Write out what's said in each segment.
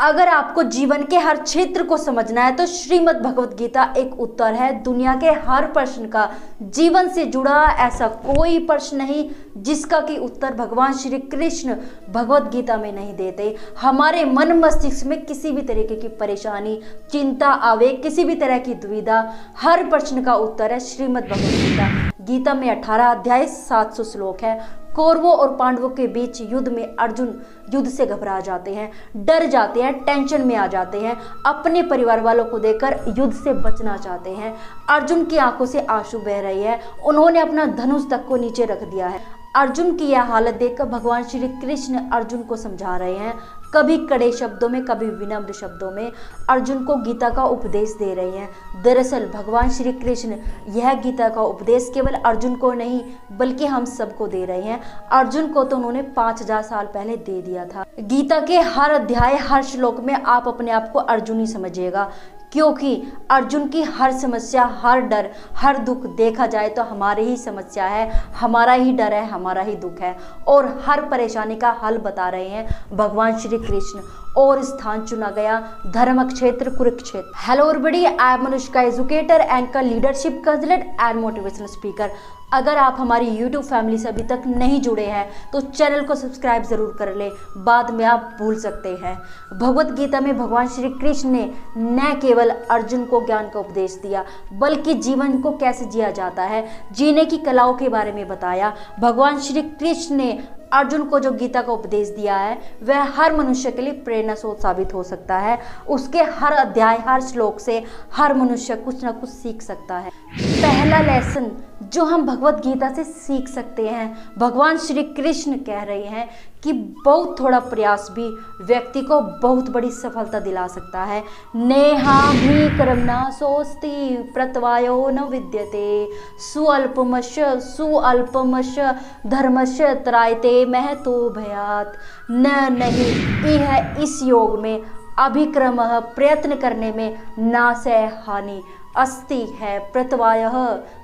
अगर आपको जीवन के हर क्षेत्र को समझना है तो श्रीमद् भगवत गीता एक उत्तर है। दुनिया के हर प्रश्न का जीवन से जुड़ा ऐसा कोई प्रश्न नहीं जिसका कि उत्तर भगवान श्री कृष्ण भगवत गीता में नहीं देते। हमारे मन मस्तिष्क में किसी भी तरीके की परेशानी, चिंता, आवेग, किसी भी तरह की दुविधा, हर प्रश्न का उत्तर है श्रीमद् भगवत गीता। गीता में 18 अध्याय 700 श्लोक है। कौरवों और पांडवों के बीच युद्ध में अर्जुन युद्ध से घबरा जाते हैं, डर जाते हैं, टेंशन में आ जाते हैं, अपने परिवार वालों को देखकर युद्ध से बचना चाहते हैं। अर्जुन की आंखों से आंसू बह रही है, उन्होंने अपना धनुष तक को नीचे रख दिया है। अर्जुन की यह हालत देखकर भगवान श्री कृष्ण अर्जुन को समझा रहे हैं, कभी कड़े शब्दों में, कभी विनम्र शब्दों में अर्जुन को गीता का उपदेश दे रहे हैं। दरअसल भगवान श्री कृष्ण यह गीता का उपदेश केवल अर्जुन को नहीं बल्कि हम सबको दे रहे हैं। अर्जुन को तो उन्होंने 5000 साल पहले दे दिया था। गीता के हर अध्याय, हर श्लोक में आप अपने आप को अर्जुन ही समझिएगा, क्योंकि अर्जुन की हर समस्या, हर डर, हर दुख देखा जाए तो हमारी ही समस्या है, हमारा ही डर है, हमारा ही दुख है, और हर परेशानी का हल बता रहे हैं भगवान श्री कृष्ण। और स्थान चुना गया धर्म क्षेत्र Kurukshetra. Hello everybody, I am Anushka, educator, anchor, leadership consultant and motivational speaker. अगर आप हमारी YouTube फैमिली से अभी तक नहीं जुड़े हैं तो चैनल को सब्सक्राइब जरूर कर ले, बाद में आप भूल सकते हैं। भगवत गीता में भगवान श्री कृष्ण ने न केवल अर्जुन को ज्ञान का उपदेश दिया बल्कि जीवन को कैसे जिया जाता है, जीने की कलाओं के बारे में बताया। भगवान श्री कृष्ण ने अर्जुन को जो गीता का उपदेश दिया है वह हर मनुष्य के लिए प्रेरणा स्रोत साबित हो सकता है। उसके हर अध्याय, हर श्लोक से हर मनुष्य कुछ ना कुछ सीख सकता है। पहला लेसन जो हम भगवत गीता से सीख सकते हैं, भगवान श्री कृष्ण कह रहे हैं कि बहुत थोड़ा प्रयास भी व्यक्ति को बहुत बड़ी सफलता दिला सकता है। नेहाभि कर्मणा सोस्ति प्रत्यवायो न विद्यते सुअल्पमश धर्मस्य त्रायते महतो भयात्। नहीं यह इस योग में अभिक्रम, प्रयत्न करने में नाशय हानि, अस्ति है प्रत्यवायः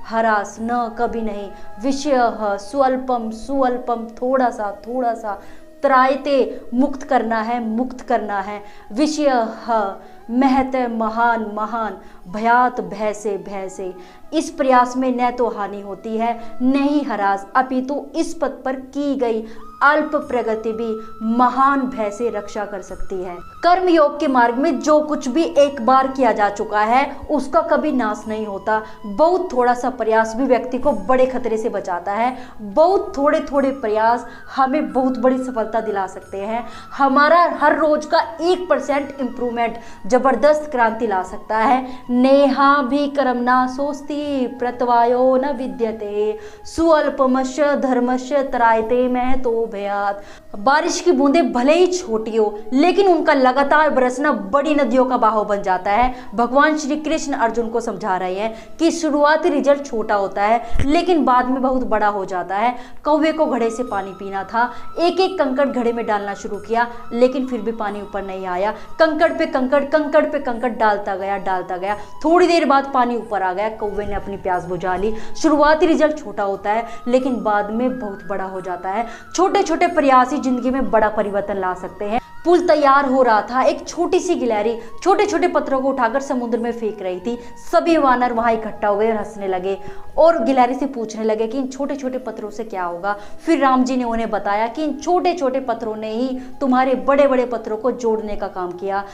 हरास, न कभी नहीं, विषयः स्वल्पम थोड़ा सा, त्रायते मुक्त करना है, विषयः महत महान, भयात भय से। इस प्रयास में न तो हानि होती है न ही हरास, अपितु इस पथ पर की गई अल्प प्रगति भी महान भय से रक्षा कर सकती है। कर्म योग के मार्ग में जो कुछ भी एक बार किया जा चुका है उसका कभी नाश नहीं होता। बहुत थोड़ा सा प्रयास भी व्यक्ति को बड़े खतरे से बचाता है। बहुत थोड़े प्रयास हमें बहुत बड़ी सफलता दिला सकते हैं। हमारा हर रोज का 1% इम्प्रूवमेंट जबरदस्त क्रांति ला सकता है। नेहा भी कर्मणा सोस्ति प्रत्यवायो न विद्यते सुअल्पमश धर्मश त्रायते महतो भयात्। बारिश की बूंदें भले ही छोटी हो लेकिन उनका लगातार बरसना बड़ी नदियों का बहाव बन जाता है। भगवान श्री कृष्ण अर्जुन को समझा रहे हैं कि शुरुआती रिजल्ट छोटा होता है लेकिन बाद में बहुत बड़ा हो जाता है। कौवे को घड़े से पानी पीना था, एक कंकड़ घड़े में डालना शुरू किया लेकिन फिर भी पानी ऊपर नहीं आया। कंकड़ पे कंकड़ डालता गया, थोड़ी देर बाद पानी ऊपर आ गया। कौवे ने अपनी प्यास बुझा ली। शुरुआती रिजल्ट छोटा होता है लेकिन बाद में बहुत बड़ा हो जाता है। छोटे प्रयास ही जिंदगी में बड़ा परिवर्तन ला सकते हैं। पुल तैयार हो रहा था, एक छोटी सी गिलहरी छोटे पत्थरों को उठाकर समुद्र में फेंक रही थी। सभी वानर वहां इकट्ठा हो गए और हंसने लगे और गिलहरी से पूछने लगे कि इन छोटे पत्थरों से क्या होगा। फिर राम जी ने उन्हें बताया कि इन छोटे पत्थरों ने ही तुम्हारे बड़े पत्थरों को जोड़ने का काम किया।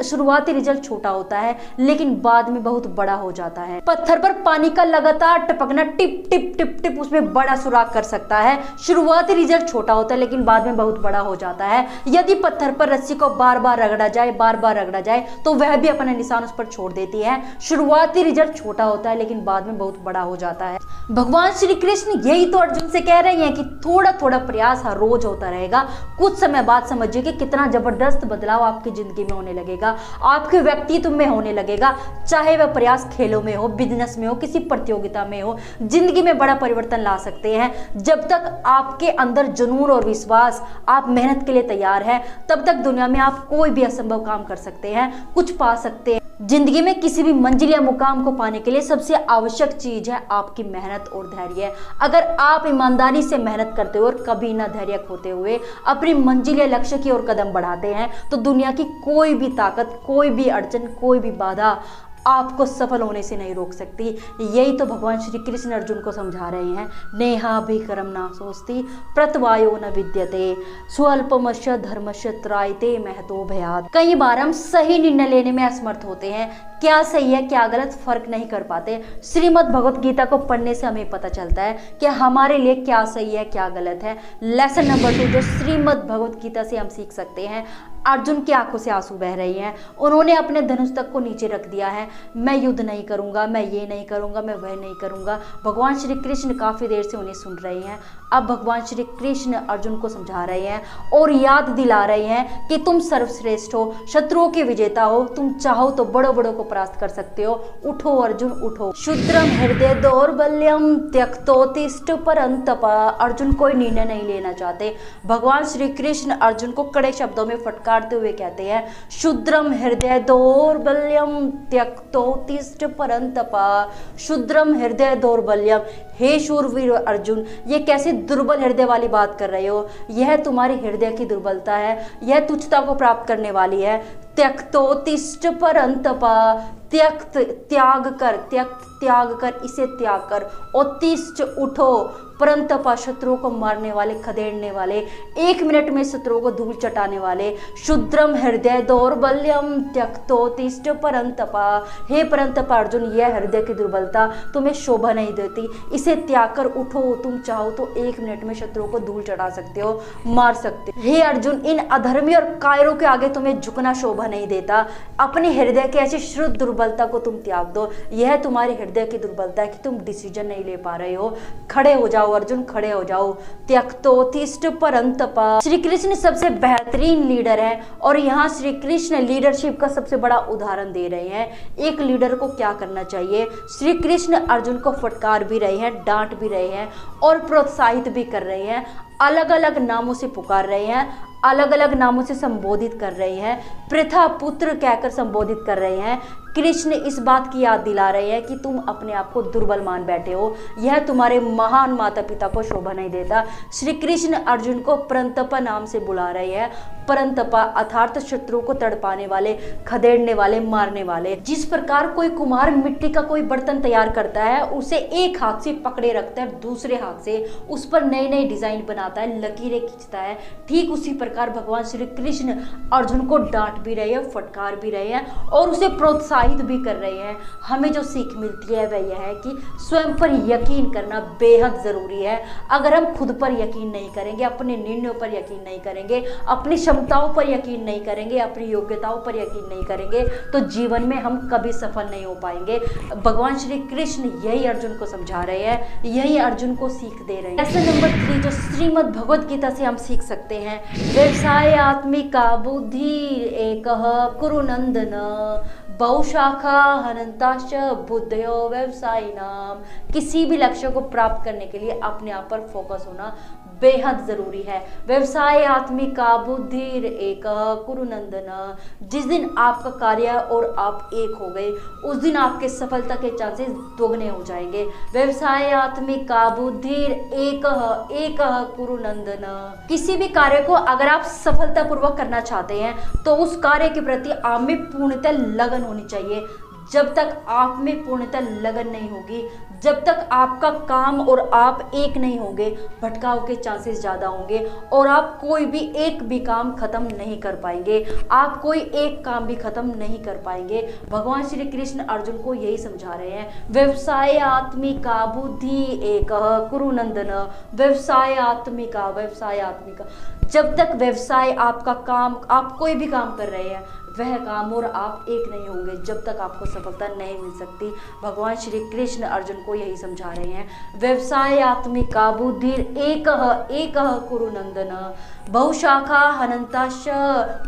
शुरुआती रिजल्ट छोटा होता है लेकिन बाद में बहुत बड़ा हो जाता है। पत्थर पर पानी का लगातार टपकना टिप उसमें बड़ा सुराख कर सकता है। शुरुआती रिजल्ट छोटा होता है लेकिन बाद में बहुत बड़ा हो जाता है। यदि पत्थर पर रस्सी को बार बार रगड़ा जाए तो वह भी अपना निशान उस पर छोड़ देती है। शुरुआती रिजल्ट छोटा होता है लेकिन बाद में बहुत बड़ा हो जाता है। भगवान श्री कृष्ण यही तो अर्जुन से कह रहे हैं कि थोड़ा प्रयास हर रोज होता रहेगा। कुछ समय बाद समझिए कि कितना जबरदस्त बदलाव आपकी जिंदगी में होने लगेगा, आपके व्यक्तित्व में होने लगेगा। चाहे वह प्रयास खेलों में हो, बिजनेस में हो, किसी प्रतियोगिता में हो, जिंदगी में बड़ा परिवर्तन ला सकते हैं। जब तक आपके अंदर जुनून और विश्वास, आप मेहनत के लिए तैयार है, तब तक दुनिया में आप कोई भी असंभव काम कर सकते हैं, कुछ पा सकते हैं। जिंदगी में किसी भी मंजिल या मुकाम को पाने के लिए सबसे आवश्यक चीज है आपकी मेहनत और धैर्य। अगर आप ईमानदारी से मेहनत करते हुए और कभी ना धैर्य खोते हुए अपनी मंजिल या लक्ष्य की ओर कदम बढ़ाते हैं तो दुनिया की कोई भी ताकत, कोई भी अड़चन, कोई भी बाधा आपको सफल होने से नहीं रोक सकती। यही तो भगवान श्री कृष्ण अर्जुन को समझा रहे हैं। नेहाभिकरम ना सोचती प्रतवायो न विद्यते स्वल्पमस्य धर्मस्य त्रायते महतो भयात्। कई बार हम सही निर्णय लेने में असमर्थ होते हैं, क्या सही है क्या गलत फर्क नहीं कर पाते। श्रीमद् भगवत गीता को पढ़ने से हमें पता चलता है कि हमारे लिए क्या सही है क्या गलत है। लेसन नंबर 2 जो श्रीमद् भगवत गीता से हम सीख सकते हैं, अर्जुन की आंखों से आंसू बह रही हैं, उन्होंने अपने धनुष तक को नीचे रख दिया है। मैं युद्ध नहीं करूंगा, मैं ये नहीं करूंगा, मैं वह नहीं करूंगा। भगवान श्री कृष्ण काफी देर से उन्हें सुन रहे हैं। अब भगवान श्री कृष्ण अर्जुन को समझा रहे हैं और याद दिला रहे हैं कि तुम सर्वश्रेष्ठ हो, शत्रुओं के विजेता हो, तुम चाहो तो बड़ों बड़ों को परास्त कर सकते हो। उठो अर्जुन उठो। शुद्रम हृदय दौर्बल्यम त्यक्तोतिष्ठ परंतप। अर्जुन कोई निर्णय नहीं लेना चाहते। भगवान श्री कृष्ण अर्जुन को कड़े शब्दों में फटकारते हुए कहते हैं, शुद्रम हृदय दौर्बल्यम त्यक्तोतिष्ठ परंतप। शुद्रम हृदय दौर्बल्यम, हे शूरवीर अर्जुन, ये कैसे दुर्बल हृदय वाली बात कर रहे हो। यह तुम्हारी हृदय की दुर्बलता है, यह तुच्छता को प्राप्त करने वाली है। त्यक्तोतिष्ठ परंतप, त्याग कर इसे त्याग कर। उत्तिष्ठ उठो, परंतप शत्रुओं को मारने वाले, खदेड़ने वाले, 1 मिनट में शत्रुओं को धूल चटाने वाले। शुद्रम हृदय दौर्बल्यम त्यक्तोतिष्ठ परंतप। हे परंतप अर्जुन, यह हृदय की दुर्बलता तुम्हें शोभा नहीं देती, इसे त्याग कर उठो। तुम चाहो तो 1 मिनट में शत्रुओं को धूल चटा सकते हो, मार सकते हो। हे अर्जुन, इन अधर्मी और कायरों के आगे तुम्हें झुकना शोभा नहीं देता। अपने हृदय की ऐसी शुद्ध दुर्बलता को तुम त्याग दो। यह तुम्हारे हृदय की दुर्बलता है कि तुम डिसीजन नहीं ले पा रहे हो। खड़े हो जाओ अर्जुन, खड़े हो जाओ। त्यक्तोतिष्ठ परंतप। श्री कृष्ण सबसे बेहतरीन लीडर है और यहाँ श्री कृष्ण लीडरशिप का सबसे बड़ा उदाहरण दे रहे हैं। एक लीडर को क्या करना चाहिए। श्री कृष्ण अर्जुन को फटकार भी रहे हैं, डांट भी रहे हैं और प्रोत्साहित भी कर रहे हैं। अलग अलग नामों से पुकार रहे हैं, अलग अलग नामों से संबोधित कर रहे हैं, पृथा पुत्र कहकर संबोधित कर रहे हैं। कृष्ण इस बात की याद दिला रहे हैं कि तुम अपने आप को दुर्बल मान बैठे हो, यह तुम्हारे महान माता पिता को शोभा नहीं देता। श्री कृष्ण अर्जुन को परंतप नाम से बुला रहे हैं। परंतप अर्थात शत्रु को तड़पाने वाले, खदेड़ने वाले, मारने वाले। जिस प्रकार कोई कुम्हार मिट्टी का कोई बर्तन तैयार करता है, उसे एक हाथ से पकड़े रखता है, दूसरे हाथ से उस पर नई नई डिजाइन बनाता है, लकीरें खींचता है, ठीक उसी प्रकार भगवान श्री कृष्ण अर्जुन को डांट भी रहे हैं, फटकार भी रहे हैं और उसे प्रोत्साहित भी कर रहे हैं। हमें जो सीख मिलती है वह यह है कि स्वयं पर यकीन करना बेहद जरूरी है। अगर हम खुद पर यकीन नहीं करेंगे, अपने निर्णयों पर यकीन नहीं करेंगे, अपनी क्षमताओं पर यकीन नहीं करेंगे, अपनी योग्यताओं पर यकीन नहीं करेंगे, तो जीवन में हम कभी सफल नहीं हो पाएंगे। भगवान श्री कृष्ण यही अर्जुन को समझा रहे हैं, यही अर्जुन को सीख दे रहे हैं। लेसन नंबर 3 जो श्रीमद् भगवत गीता से हम सीख सकते हैं, व्यवसाय आत्मिका बुद्धि एकः कुरु नंदन बहुशाखा हनंताश्च बुद्धयो व्यवसायिनाम। किसी भी लक्ष्य को प्राप्त करने के लिए अपने आप पर फोकस होना बेहद जरूरी है। व्यवसाय आत्मिका बुद्धि एक कुरु नंदन। जिस दिन आपका कार्य और आप एक हो गए, उस दिन आपके सफलता के चांसेस दोगुने हो जाएंगे। व्यवसाय आत्मिका बुद्धि एक कुरु नंदन। किसी भी कार्य को अगर आप सफलतापूर्वक करना चाहते हैं तो उस कार्य के प्रति आप में पूर्णतः लगन होनी चाहिए। जब तक आप में पूर्णतः लगन नहीं होगी, जब तक आपका काम और आप एक नहीं होंगे, भटकाव के चांसेस ज़्यादा होंगे और आप कोई भी एक भी काम खत्म नहीं कर पाएंगे। आप कोई एक काम भी खत्म नहीं कर पाएंगे। भगवान श्री कृष्ण अर्जुन को यही समझा रहे हैं। व्यवसाय आत्मिका बुद्धि एक कुरु नंदन। व्यवसाय आत्मिका, व्यवसाय आत्मिका। जब तक व्यवसाय आपका काम, आप कोई भी काम कर रहे हैं, वह काम और आप एक नहीं होंगे, जब तक आपको सफलता नहीं मिल सकती। भगवान श्री कृष्ण अर्जुन को यही समझा रहे हैं। व्यवसाय आत्मिका बुद्धि एक कुरु नंदन बहुशाखा हनंताश्च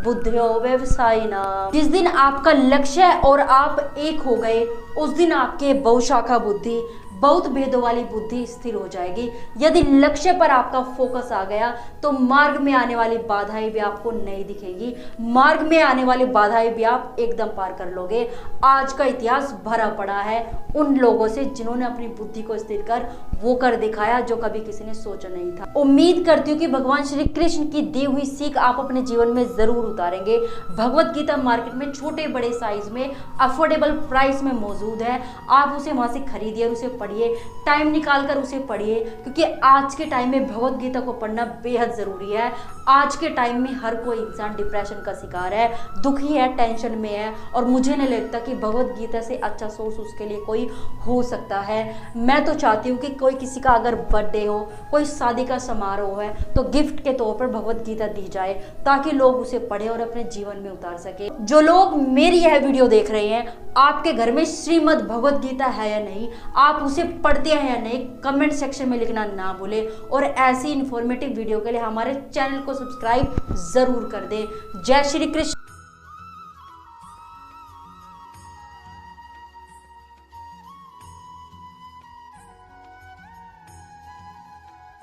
बुद्धयो व्यवसायिना। जिस दिन आपका लक्ष्य और आप एक हो गए, उस दिन आपके बहुशाखा बुद्धि, बहुत भेदों वाली बुद्धि स्थिर हो जाएगी। यदि लक्ष्य पर आपका फोकस आ गया तो मार्ग में आने वाली बाधाएं भी आपको नहीं दिखेगी, मार्ग में आने वाली बाधाएं भी आप एकदम पार कर लोगे। आज का इतिहास भरा पड़ा है उन लोगों से जिन्होंने अपनी बुद्धि को स्थिर कर वो कर दिखाया जो कभी किसी ने सोचा नहीं था। उम्मीद करती हूँ कि भगवान श्री कृष्ण की दी हुई सीख आप अपने जीवन में जरूर उतारेंगे। भगवत गीता मार्केट में छोटे बड़े साइज में अफोर्डेबल प्राइस में मौजूद है। आप उसे वहां से खरीदिए और उसे पढ़िए, टाइम निकाल कर उसे पढ़िए, क्योंकि आज के टाइम में भगवत गीता को पढ़ना बेहद जरूरी है। आज के टाइम में हर कोई इंसान डिप्रेशन का शिकार है, दुखी है, टेंशन में है, और मुझे नहीं लगता कि भगवत गीता से अच्छा सोर्स उसके लिए कोई हो सकता है। मैं तो चाहती हूँ कि कोई किसी का अगर बर्थडे हो, कोई शादी का समारोह है, तो गिफ्ट के तौर पर भगवत गीता दी जाए ताकि लोग उसे पढ़े और अपने जीवन में उतार सके। जो लोग मेरी यह वीडियो देख रहे हैं, आपके घर में श्रीमद् भगवत गीता है या नहीं, आप उसे पढ़ते हैं या नहीं, कमेंट सेक्शन में लिखना ना भूलें। और ऐसी इंफॉर्मेटिव वीडियो के लिए हमारे चैनल को सब्सक्राइब जरूर कर दें। जय श्री कृष्ण।